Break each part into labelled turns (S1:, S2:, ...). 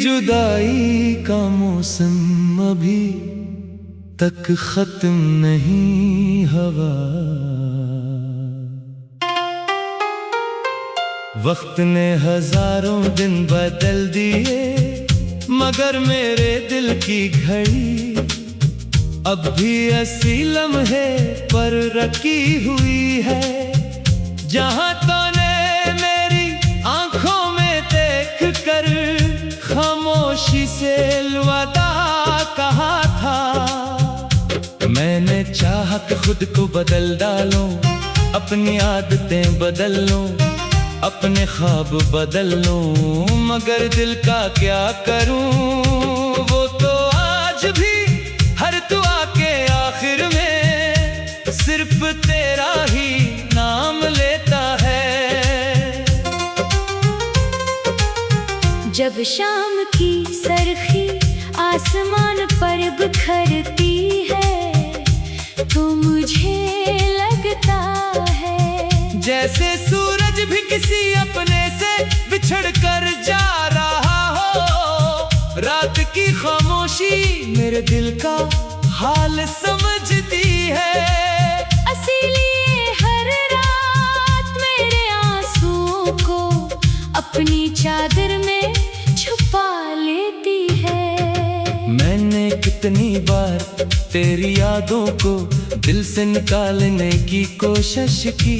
S1: जुदाई का मौसम अभी तक खत्म नहीं हुआ। वक्त ने हजारों दिन बदल दिए, मगर मेरे दिल की घड़ी अब भी ऐसी लम्हे पर रखी हुई है। जहां तूने मेरी आंखों में देख कर खामोशी से अलविदा कहा था, मैंने चाहा कि खुद को बदल डालूं, अपनी आदतें बदल लूं, अपने ख्वाब बदल लूं, मगर दिल का क्या करूं? वो तो आज भी हर दुआ के आखिर में सिर्फ तेरा ही नाम लेता है।
S2: जब शाम की सरखी आसमान पर बिखरती है, तो मुझे लगता है
S1: जैसे सूरज भी किसी अपने से बिछड़ कर जा रहा हो। रात की खामोशी मेरे दिल का हाल समझती है,
S2: इसीलिए हर रात मेरे आंसुओं को अपनी चादर में छुपा लेती है।
S1: मैंने कितनी बार तेरी यादों को दिल से निकालने की कोशिश की,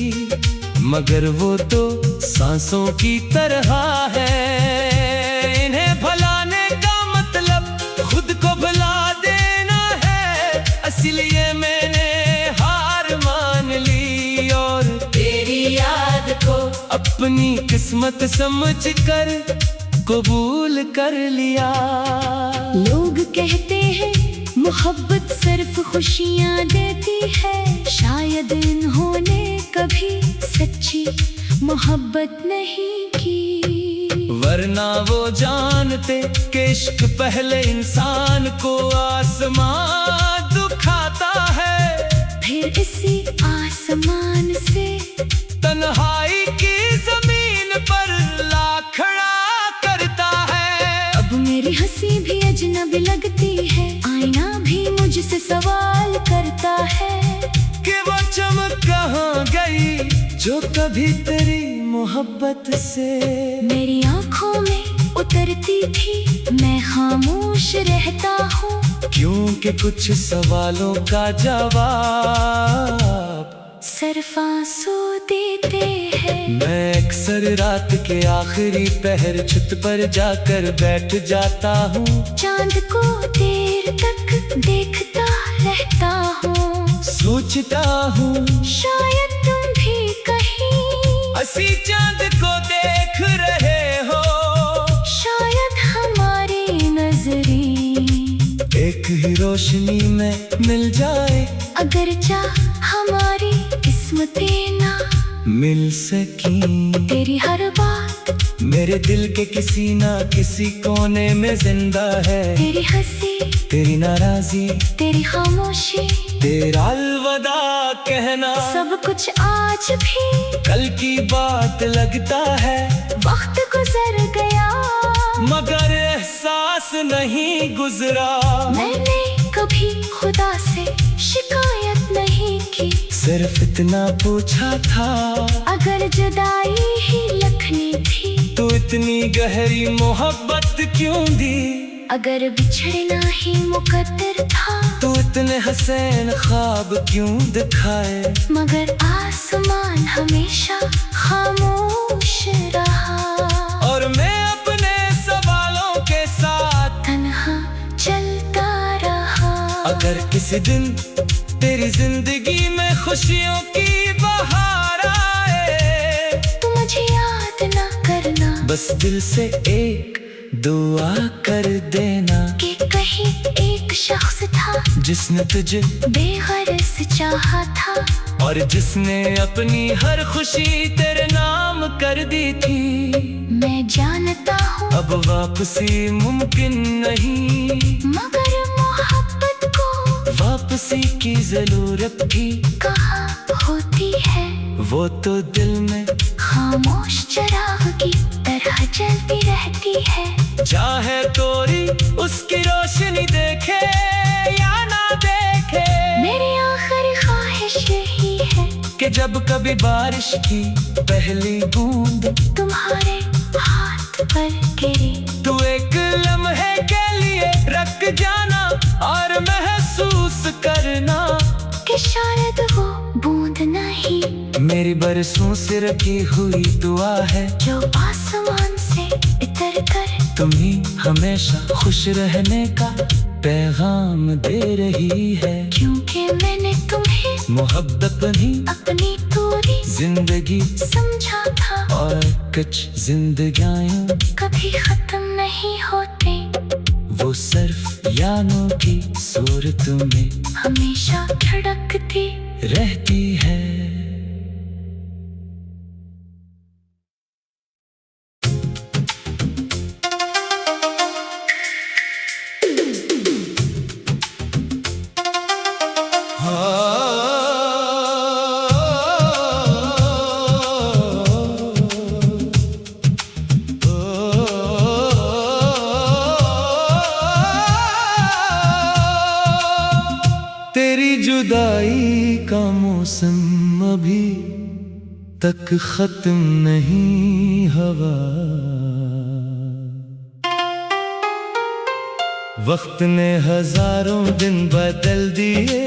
S1: मगर वो तो सांसों की तरह है। इन्हें भुलाने का मतलब खुद को भुला देना है, इसलिए मैंने हार मान ली और
S2: तेरी याद को
S1: अपनी किस्मत समझकर कबूल कर लिया।
S2: लोग कहते हैं मोहब्बत सिर्फ खुशियाँ देती है, शायद इन्होंने कभी सच्ची मोहब्बत नहीं की।
S1: वरना वो जानते कि इश्क पहले इंसान को आसमान दुखाता है,
S2: फिर इसी आसमान से
S1: तन्हाई की जमीन पर ला खड़ा करता है।
S2: अब मेरी हंसी भी अजनबी लगती है, आईना भी मुझसे सवाल करता है
S1: कि वो चमक कहाँ गई जो कभी तेरी मोहब्बत से
S2: मेरी आंखों में उतरती थी। मैं खामोश रहता हूँ
S1: क्योंकि कुछ सवालों का जवाब
S2: सिर्फ आंसू देते हैं।
S1: मैं अक्सर रात के आखिरी पहर छत पर जाकर बैठ जाता हूँ,
S2: चांद को देर तक देखता रहता हूँ,
S1: सोचता हूँ
S2: शायद तुम भी कहीं
S1: हंसी चांद को देख रहे हो।
S2: शायद हमारी नजरें
S1: एक ही रोशनी में मिल जाए,
S2: अगर चाह हमारी किस्मतें ना
S1: मिल सकी।
S2: तेरी हर बात
S1: मेरे दिल के किसी ना किसी कोने में जिंदा है।
S2: तेरी हंसी,
S1: तेरी नाराजी,
S2: तेरी खामोशी,
S1: तेरा अलविदा कहना,
S2: सब कुछ आज भी
S1: कल की बात लगता है।
S2: वक्त गुजर गया
S1: मगर एहसास नहीं गुजरा।
S2: मैंने कभी खुदा से शिकायत नहीं की,
S1: सिर्फ इतना पूछा था
S2: अगर जुदाई ही लखनी थी
S1: तो इतनी गहरी मोहब्बत क्यों दी।
S2: अगर बिछड़ना ही मुकद्दर था
S1: तो इतने हसीन ख्वाब क्यों दिखाए।
S2: मगर आसमान हमेशा खामोश रहा
S1: और मैं अपने सवालों के साथ
S2: तन्हा चलता रहा।
S1: अगर किसी दिन तेरी जिंदगी में खुशियों की बहार आए,
S2: तो मुझे याद ना करना,
S1: बस दिल से एक दुआ कर देना
S2: कि कहीं एक शख्स था
S1: जिसने तुझे
S2: बेगरज चाहा था,
S1: और जिसने अपनी हर खुशी तेरे नाम कर दी थी।
S2: मैं जानता हूँ
S1: अब वापसी मुमकिन नहीं,
S2: मगर मोहब्बत को
S1: वापसी की जरूरत भी
S2: कहाँ होती है।
S1: वो तो दिल में
S2: खामोश चिराग की तरह तरह जलती रहती है।
S1: चाहे कोई उसकी रोशनी देखे या ना देखे,
S2: मेरी आखिरी ख्वाहिश यही है
S1: कि जब कभी बारिश की पहली बूंद
S2: तुम्हारे हाथ पर गिरे,
S1: तू एक लम्हे के लिए रख जाना और महसूस करना
S2: कि शायद वो बूंद नहीं,
S1: मेरी बरसों से रखी हुई दुआ है,
S2: जो आसमान से इतर कर
S1: तुम्हें हमेशा खुश रहने का पैगाम दे रही है।
S2: क्योंकि मैंने तुम्हें
S1: मोहब्बत नहीं
S2: अपनी पूरी
S1: जिंदगी
S2: समझा था,
S1: और कुछ जिंदगियां
S2: कभी खत्म नहीं होते,
S1: वो सिर्फ यादों की सूरत में
S2: हमेशा धड़कती
S1: रहती है। तेरी जुदाई का मौसम अभी तक खत्म नहीं हुआ, वक्त ने हजारों दिन बदल दिए,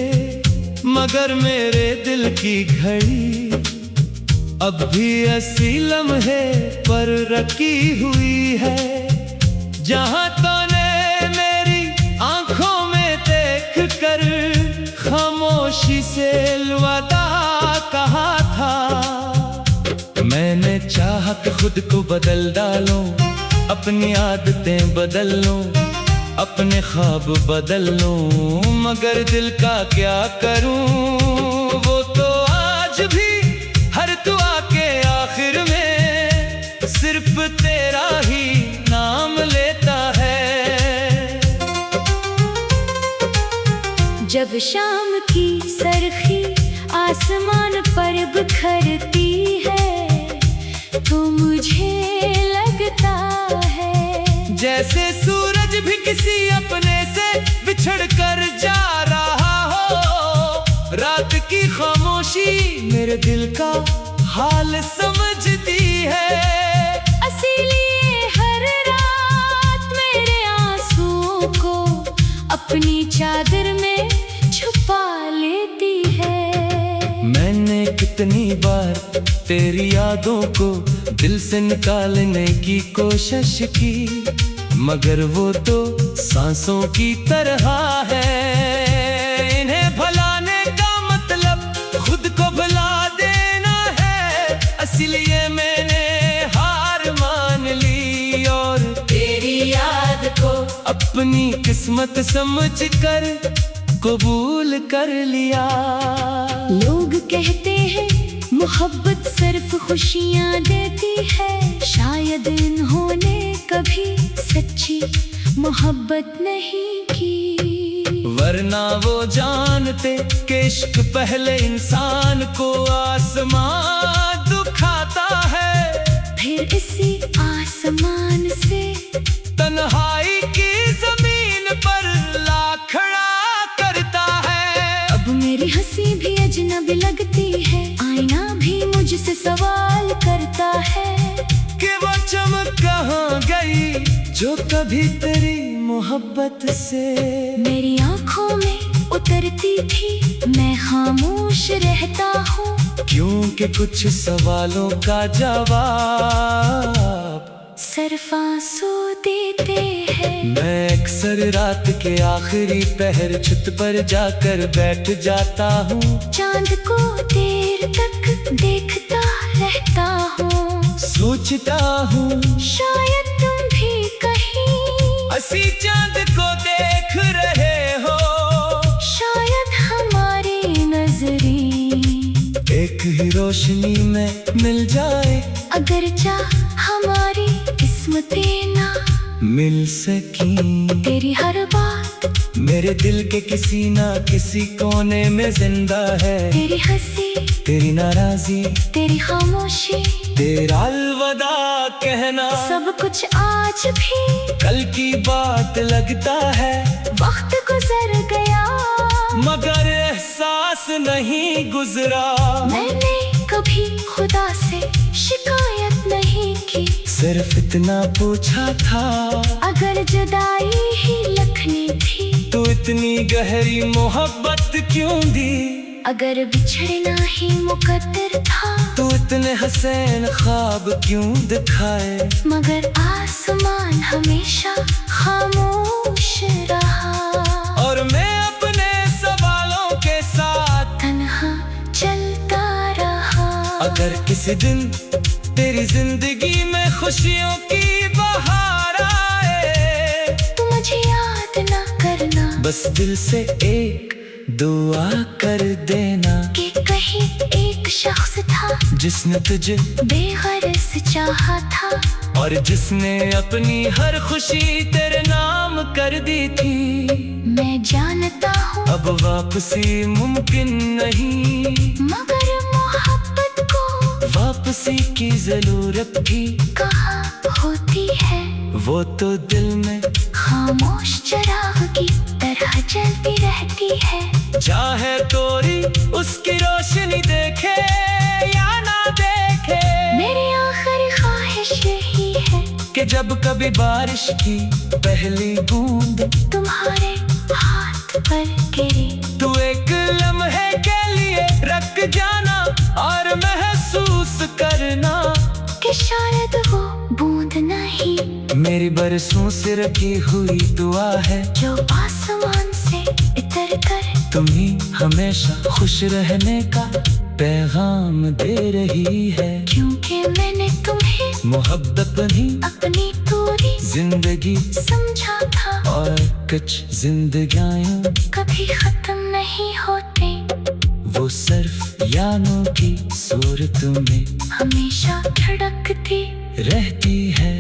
S1: मगर मेरे दिल की घड़ी अब भी ऐसी लम्हे पर रखी हुई है, जहां तूने मेरी आंखों में देख कर खामोशी से अलविदा कहा था। मैंने चाहा कि खुद को बदल डालूं, अपनी आदतें बदल लूं, अपने ख्वाब बदल लूं, मगर दिल का क्या करूं, वो तो आज भी हर दुआ के आखिर में सिर्फ तेरा ही नाम लेता है।
S2: जब शाम की सरखी आसमान पर बिखरती है, तो मुझे लगता है
S1: जैसे सूरज भी किसी अपने से बिछड़ कर जा रहा हो, रात की खामोशी मेरे दिल का हाल समझती है,
S2: इसीलिए हर रात मेरे आंसुओं को अपनी चादर में छुपा लेती है।
S1: मैंने कितनी बार तेरी यादों को दिल से निकालने की कोशिश की, मगर वो तो सांसों की तरह है, इन्हें भुलाने का मतलब खुद को भुला देना है, इसलिए मैंने हार मान ली और तेरी याद को अपनी किस्मत समझकर कबूल कर लिया।
S2: लोग कहते हैं मोहब्बत सिर्फ खुशियाँ देती है, शायद इन्होंने कभी सच्ची मोहब्बत नहीं की,
S1: वरना वो जानते कि इश्क पहले इंसान को आसमान दुखाता है,
S2: फिर इसी आसमान से
S1: तन्हाई की जमीन पर ला खड़ा करता है।
S2: अब मेरी हंसी भी अजनबी लगती है, आईना भी मुझसे सवाल करता है
S1: कि वो चमक कहाँ गई जो कभी तेरी मोहब्बत से
S2: मेरी आंखों में उतरती थी। मैं खामोश रहता हूँ
S1: क्योंकि कुछ सवालों का जवाब
S2: सिर्फ आंसू देते हैं।
S1: मैं अक्सर रात के आखिरी पहर छत पर जाकर बैठ जाता हूँ,
S2: चांद को देर तक देखता रहता हूँ,
S1: सोचता हूँ
S2: शायद तुम भी कहीं
S1: असी चांद को देख रहे हो,
S2: शायद हमारी नजरें
S1: एक ही रोशनी में मिल जाए,
S2: अगर चाह हमारी किस्मतें ना
S1: मिल सकी।
S2: तेरी हर बात
S1: मेरे दिल के किसी ना किसी कोने में जिंदा है,
S2: तेरी हंसी
S1: तेरी नाराजी
S2: तेरी खामोशी
S1: तेरा अलविदा खुदा कहना।
S2: सब कुछ आज भी
S1: कल की बात लगता है,
S2: वक्त गुजर गया
S1: मगर एहसास नहीं गुजरा।
S2: मैंने कभी खुदा से शिकायत नहीं की,
S1: सिर्फ इतना पूछा था,
S2: अगर जुदाई ही लखनी थी
S1: तो इतनी गहरी मोहब्बत क्यों दी।
S2: अगर बिछड़ना ही मुकद्दर था,
S1: तो इतने हसीन ख्वाब क्यों दिखाए।
S2: मगर आसमान हमेशा खामोश रहा,
S1: और मैं अपने सवालों के साथ
S2: तन्हा चलता रहा।
S1: अगर किसी दिन तेरी जिंदगी में खुशियों की बहार आए,
S2: तू मुझे याद ना करना,
S1: बस दिल से एक दुआ कर देना
S2: कि कहीं एक शख्स था
S1: जिसने तुझे
S2: बेगरज चाहा था,
S1: और जिसने अपनी हर खुशी तेरे नाम कर दी थी।
S2: मैं जानता हूँ
S1: अब वापसी मुमकिन नहीं,
S2: मगर मोहब्बत को
S1: वापसी की जरूरत भी
S2: कहाँ होती है।
S1: वो तो दिल में
S2: खामोश चिराग की तरह जलती रहती है,
S1: चाहे कोई उसकी रोशनी देखे या ना देखे।
S2: मेरी आखिरी ख्वाहिश यही है
S1: कि जब कभी बारिश की पहली बूंद
S2: तुम्हारे हाथ पर गिरे,
S1: तू एक लम्हे के लिए रख जाना और महसूस करना
S2: कि शायद वो बूंद नहीं,
S1: मेरी बरसों से रखी हुई दुआ है,
S2: जो आसमान से इतर कर
S1: तुम ही हमेशा खुश रहने का पैगाम दे रही है।
S2: क्योंकि मैंने तुम्हें
S1: मोहब्बत नहीं
S2: अपनी पूरी
S1: जिंदगी
S2: समझा था,
S1: और कुछ जिंदगियां
S2: कभी खत्म नहीं होते,
S1: वो सिर्फ यादों की सूरत में
S2: हमेशा धड़कती
S1: रहती है।